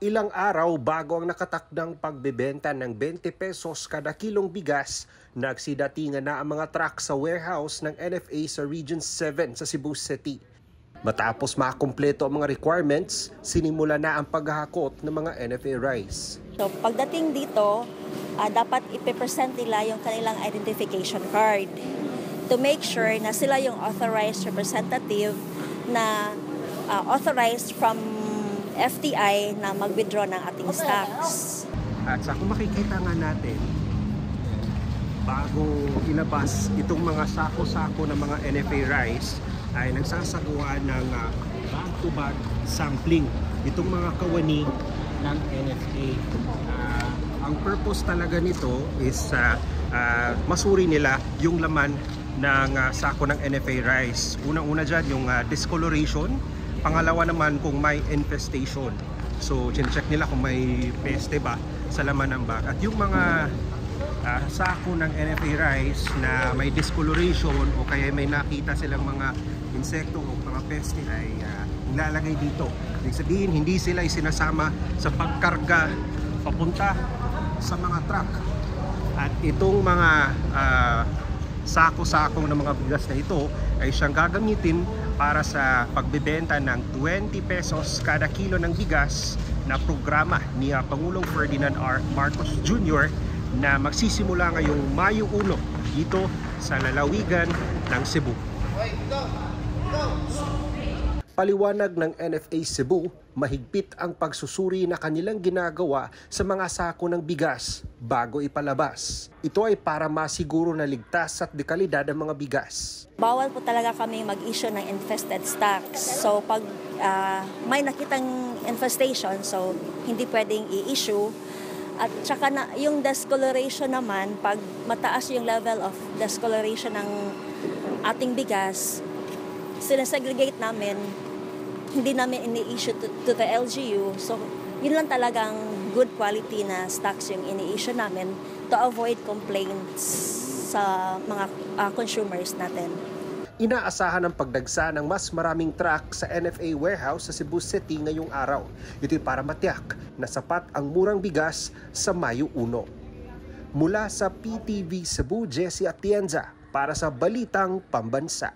Ilang araw bago ang nakatakdang pagbebenta ng 20 pesos kada kilong bigas, nagsidatingan na ang mga truck sa warehouse ng NFA sa Region 7 sa Cebu City. Matapos makakumpleto ang mga requirements, sinimula na ang paghahakot ng mga NFA rice. So pagdating dito, dapat ipipresent nila yung kanilang identification card to make sure na sila yung authorized representative na authorized from FTI na mag-withdraw ng ating stocks. At sa kung makikita nga natin, bago ilabas itong mga sako-sako ng mga NFA rice, ay nagsasagawa ng bag-to-bag sampling itong mga kawani ng NFA. Ang purpose talaga nito is masuri nila yung laman ng sako ng NFA rice. Unang-una dyan yung discoloration. Pangalawa naman kung may infestation. So, chinecheck nila kung may peste ba sa laman ng bag. At yung mga sako ng NFA rice na may discoloration o kaya may nakita silang mga insekto o mga peste ay nilalagay dito. Ibig sabihin, hindi sila isinasama sa pagkarga papunta sa mga truck. At itong mga sako-sako ng mga bigas na ito ay siyang gagamitin para sa pagbebenta ng 20 pesos kada kilo ng bigas na programa ni Pangulong Ferdinand R. Marcos Jr. na magsisimula ngayong Mayo 1 dito sa lalawigan ng Cebu. Paliwanag ng NFA Cebu, mahigpit ang pagsusuri na kanilang ginagawa sa mga sako ng bigas bago ipalabas. Ito ay para masiguro na ligtas at dekalidad ang mga bigas. Bawal po talaga kami mag-issue ng infested stocks. So pag may nakitang infestation, so hindi pwedeng i-issue. At saka na, yung discoloration naman, pag mataas yung level of discoloration ng ating bigas, sinasegregate namin, hindi namin ini-issue to the LGU. So, yun lang talagang good quality na stocks yung ini-issue namin to avoid complaints sa mga consumers natin. Inaasahan ang pagdagsa ng mas maraming truck sa NFA warehouse sa Cebu City ngayong araw. Ito'y para matiyak na sapat ang murang bigas sa Mayo 1. Mula sa PTV Cebu, Jesse Atienza para sa Balitang Pambansa.